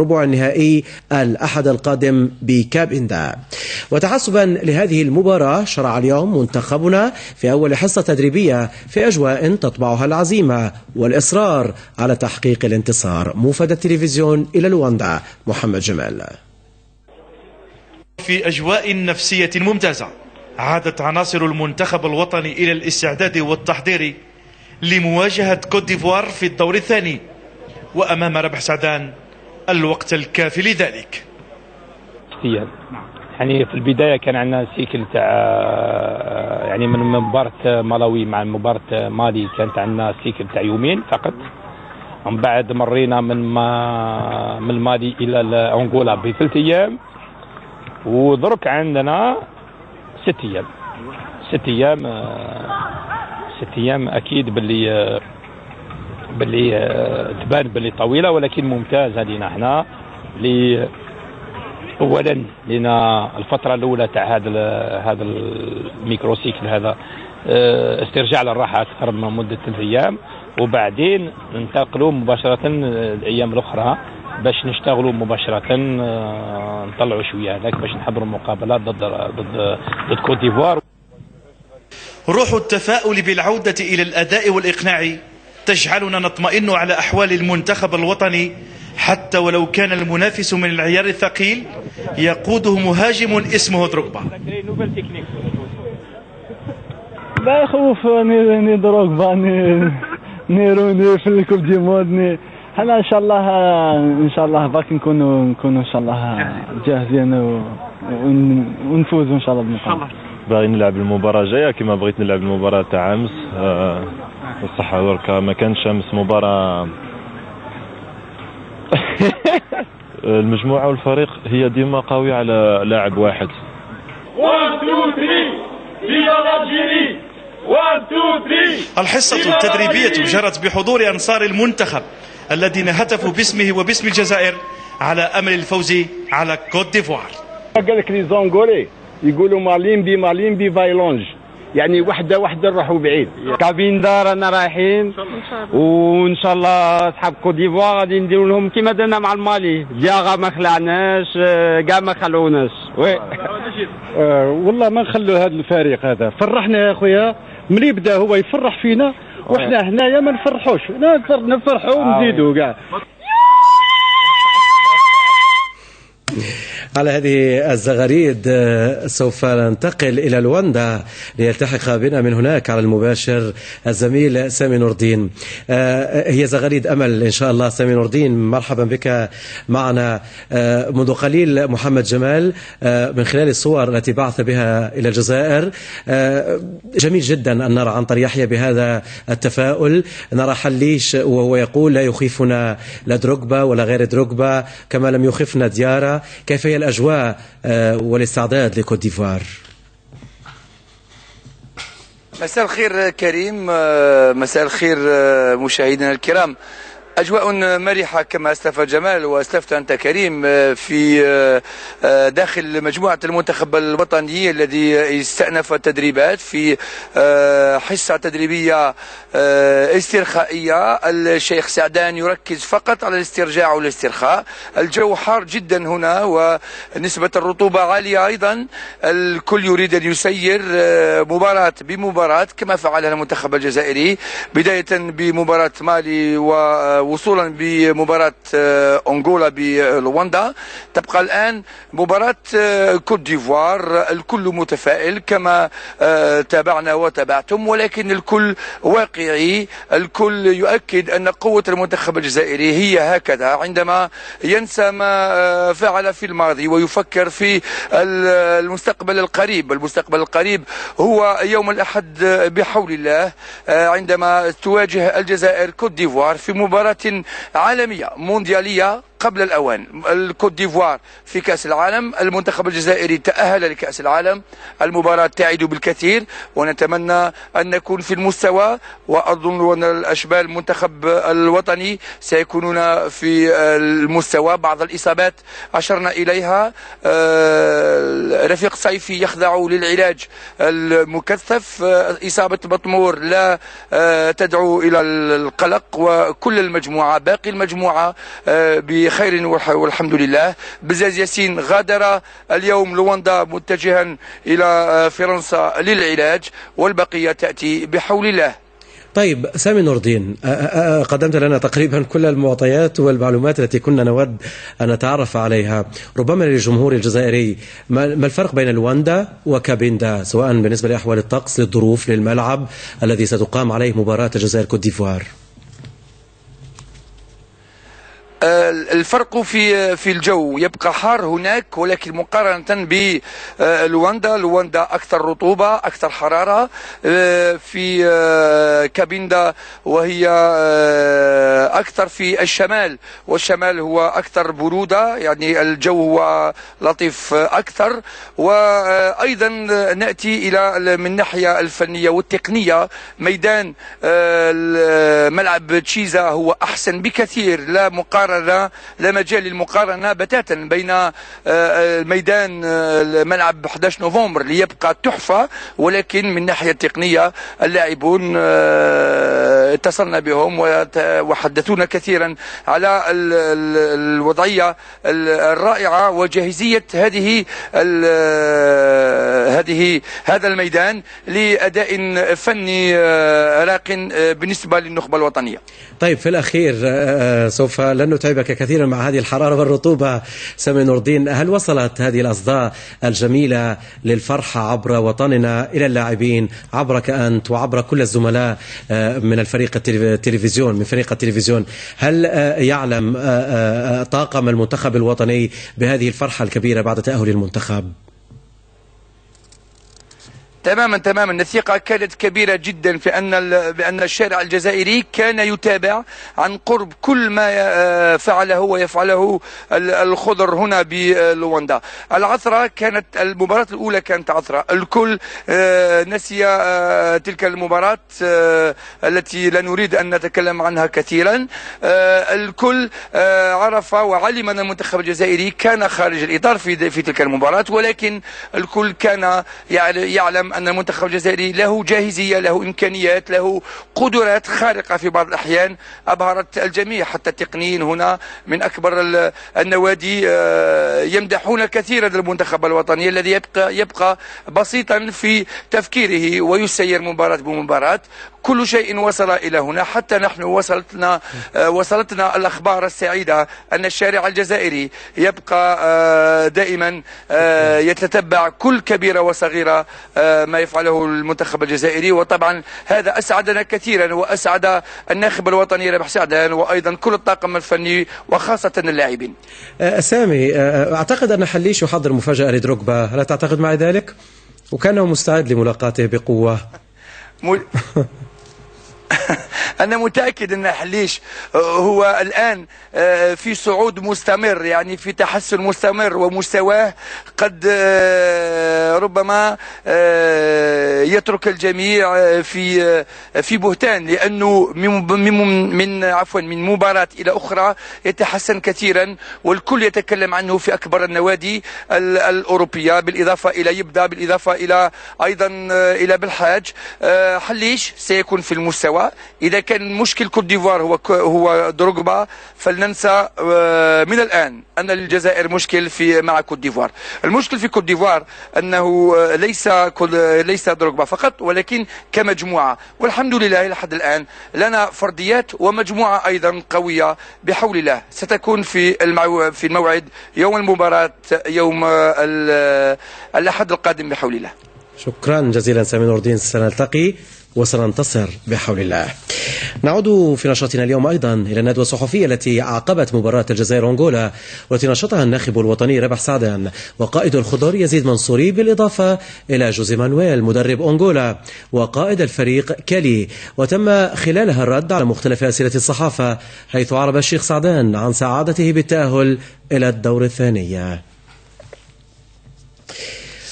ربع النهائي الأحد القادم بكابيندا. وتحسبا لهذه المباراة شرع اليوم منتخبنا في أول حصة تدريبية في أجواء تطبعها العزيمة والإصرار على تحقيق الانتصار. موفد التلفزيون إلى لواندا، محمد جمال. في أجواء نفسية ممتازة عادت عناصر المنتخب الوطني إلى الاستعداد والتحضير لمواجهة كوت ديفوار في الدور الثاني، وأمام ربح سعدان الوقت الكافي لذلك. يعني في البداية كان عندنا سيكل تاع يعني من مباراة مالاوي مع مباراة مالي كانت عندنا سيكل تاع يومين فقط، ومن بعد مرينا من مالي إلى أنغولا ب3 أيام، ودرك عندنا 6 أيام. 6 أيام أكيد باللي تبان باللي طويلة ولكن ممتازة لنا احنا. اولا لنا الفتره الاولى تاع هذا الميكروسيكل هذا استرجاع للراحه اكثر من مده 3 ايام، وبعدين ننتقلوا مباشره الايام الاخرى باش نشتغلوا مباشره، نطلعوا شويه هذاك باش نحضروا المقابلات ضد كوت ديفوار. روح التفاؤل بالعوده الى الاداء والاقناع تجعلنا نطمئن على أحوال المنتخب الوطني، حتى ولو كان المنافس من العيار الثقيل يقوده مهاجم اسمه دروغبا. لا خوف ني دروغبا ني روني في الكوب دي مود حنا ان شاء الله باقي نكونوا ان شاء الله جاهزين ونفوزوا ان شاء الله بالمقابله. باغي نلعب المباراه الجايه كما بغيت نلعب المباراه تاع امس. الصحة دركا ما كانش امس مباراة. المجموعة والفريق هي ديما قوية على لاعب واحد. 1 2 3 فيا الجيري 1 2 3. الحصة التدريبية جرت بحضور أنصار المنتخب الذين هتفوا باسمه وباسم الجزائر على أمل الفوز على كوت ديفوار. قال لك لي زونغولي يقولوا ماليمبي فايلونج، يعني وحده نروحوا بعيد. كابيندا رانا رايحين وان شاء الله اصحاب كوت ديفوار غادي نديروا لهم كيما درنا مع المالي، دياغا ما خلعناش كاع ما خلوناش. وي والله ما نخلوا هذا الفريق هذا، فرحنا يا خويا ملي بدا هو يفرح فينا وحنا هنايا ما نفرحوش، نفرحوا ونزيدوا كاع. على هذه الزغاريد سوف ننتقل إلى لواندا ليلتحق بنا من هناك على المباشر الزميل سامي نور الدين. هي زغاريد أمل إن شاء الله. سامي نور الدين، مرحبا بك معنا. منذ قليل محمد جمال من خلال الصور التي بعث بها إلى الجزائر، جميل جدا أن نرى عنتر يحيى بهذا التفاؤل. نرى حليش وهو يقول لا يخيفنا لا دروغبا ولا غير دروغبا كما لم يخفنا ديارا. كيف هي الأجواء والاستعداد لكوت ديفوار؟ مساء الخير كريم، مساء الخير مشاهدينا الكرام. أجواء مرحة كما أسلف جمال وأسلفت أنت كريم في داخل مجموعة المنتخب الوطني الذي استأنف التدريبات في حصة تدريبية استرخائية. الشيخ سعدان يركز فقط على الاسترجاع والاسترخاء. الجو حار جدا هنا ونسبة الرطوبة عالية أيضا. الكل يريد أن يسير مباراة بمباراة كما فعلها المنتخب الجزائري، بداية بمباراة مالي ووصولا بمباراة أنغولا بلواندا. تبقى الآن مباراة كوت ديفوار. الكل متفائل كما تابعنا وتابعتم، ولكن الكل واقعي. الكل يؤكد أن قوة المنتخب الجزائري هي هكذا، عندما ينسى ما فعل في الماضي ويفكر في المستقبل القريب. المستقبل القريب هو يوم الأحد بحول الله، عندما تواجه الجزائر كوت ديفوار في مباراة عالمية مونديالية قبل الأوان. الكوت ديفوار في كأس العالم، المنتخب الجزائري تأهل لكأس العالم. المباراة تعد بالكثير ونتمنى أن نكون في المستوى، وأظن أن الأشبال المنتخب الوطني سيكونون في المستوى. بعض الإصابات أشرنا إليها، رفيق صيفي يخضع للعلاج المكثف، إصابة بطمور لا تدعو إلى القلق، وكل المجموعة باقي المجموعة بخير والحمد لله. بزاز ياسين غادر اليوم لواندا متجها إلى فرنسا للعلاج، والبقية تأتي بحول الله. طيب سامي نور الدين، قدمت لنا تقريبا كل المعطيات والمعلومات التي كنا نود أن نتعرف عليها. ربما للجمهور الجزائري ما الفرق بين لواندا وكابيندا، سواء بالنسبة لأحوال الطقس، للظروف، للملعب الذي ستقام عليه مباراة الجزائر كوت ديفوار؟ الفرق في الجو يبقى حار هناك، ولكن مقارنة بلواندا أكثر رطوبة، أكثر حرارة. في كابيندا وهي أكثر في الشمال، والشمال هو أكثر برودة، يعني الجو هو لطيف أكثر. وأيضا نأتي إلى من الناحية الفنية والتقنية، ميدان ملعب تشيزا هو أحسن بكثير، لا مجال للمقارنة بتاتا بين الميدان ملعب 11 نوفمبر ليبقى تحفة، ولكن من الناحية التقنية اللاعبون اتصلنا بهم وحدثونا كثيرا على الوضعية الرائعة وجاهزية هذا الميدان لأداء فني راق بالنسبة للنخبة الوطنية. طيب في الأخير سوف لن نتعبك كثيرا مع هذه الحرارة والرطوبة، سامي نور الدين، هل وصلت هذه الأصداء الجميلة للفرحة عبر وطننا إلى اللاعبين، عبرك أنت وعبر كل الزملاء من فريق التلفزيون؟ هل يعلم طاقم المنتخب الوطني بهذه الفرحة الكبيرة بعد تأهل المنتخب؟ تماما الثقة كانت كبيرة جدا في بأن الشارع الجزائري كان يتابع عن قرب كل ما فعله ويفعله الخضر هنا بلواندا. العثرة كانت المباراة الأولى كانت عثرة، الكل نسي تلك المباراة التي لا نريد أن نتكلم عنها كثيرا. الكل عرف وعلم أن المنتخب الجزائري كان خارج الإطار في تلك المباراة، ولكن الكل كان يعلم أن المنتخب الجزائري له جاهزية، له إمكانيات، له قدرات خارقة في بعض الأحيان أبهرت الجميع. حتى التقنيين هنا من أكبر النوادي يمدحون كثيرا المنتخب الوطني الذي يبقى بسيطا في تفكيره ويسير مباراة بمباراة. كل شيء وصل إلى هنا، حتى نحن وصلتنا الأخبار السعيدة أن الشارع الجزائري يبقى دائما يتتبع كل كبيرة وصغيرة ما يفعله المنتخب الجزائري، وطبعا هذا أسعدنا كثيرا وأسعد الناخب الوطني ربح سعدان وأيضا كل الطاقم الفني وخاصة اللاعبين. سامي، أعتقد أن حليش يحضر مفاجأة لدروغبا، هل تعتقد معي ذلك؟ وكان مستعد لملاقاته بقوة. أنا متأكد أن حليش هو الآن في صعود مستمر، يعني في تحسن مستمر، ومستواه قد ربما يترك الجميع في بهتان، لأنه من مباراة إلى أخرى يتحسن كثيرا، والكل يتكلم عنه في أكبر النوادي الأوروبية، بالإضافة إلى يبدأ، بالإضافة إلى أيضا إلى بالحاج. حليش سيكون في المستوى. إذا كان مشكل كوت ديفوار هو دروغبا، فلننسى من الآن أن للجزائر مشكل مع كوت ديفوار. المشكل في كوت ديفوار أنه ليس دروغبا فقط، ولكن كمجموعة، والحمد لله لحد الآن لنا فرديات ومجموعة أيضا قوية بحول الله. ستكون في الموعد يوم المباراة يوم الأحد القادم بحول الله. شكرا جزيلا سامي نور الدين، سنلتقي وسننتصر بحول الله. نعود في نشاطنا اليوم أيضا إلى الندوة الصحفية التي أعقبت مباراة الجزائر أنغولا، والتي نشطها الناخب الوطني ربح سعدان وقائد الخضر يزيد منصوري، بالإضافة إلى جوزي مانويل مدرب أنغولا وقائد الفريق كالي. وتم خلالها الرد على مختلف أسئلة الصحافة، حيث عرب الشيخ سعدان عن سعادته بالتأهل إلى الدور الثاني.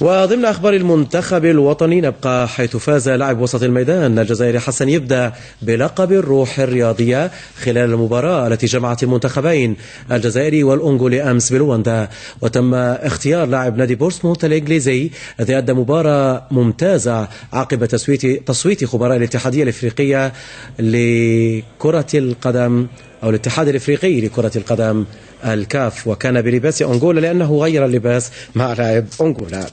وضمن أخبار المنتخب الوطني نبقى، حيث فاز لاعب وسط الميدان الجزائري حسن يبدأ بلقب الروح الرياضية خلال المباراة التي جمعت المنتخبين الجزائري والأنغولي أمس بلواندا. وتم اختيار لاعب نادي بورسموث الإنجليزي الذي أدى مباراة ممتازة عقب تصويت خبراء الاتحادية الإفريقية لكرة القدم أو الاتحاد الإفريقي لكرة القدم الكاف، وكان بلباس أنغولا لأنه غير اللباس مع لاعب أنغولا.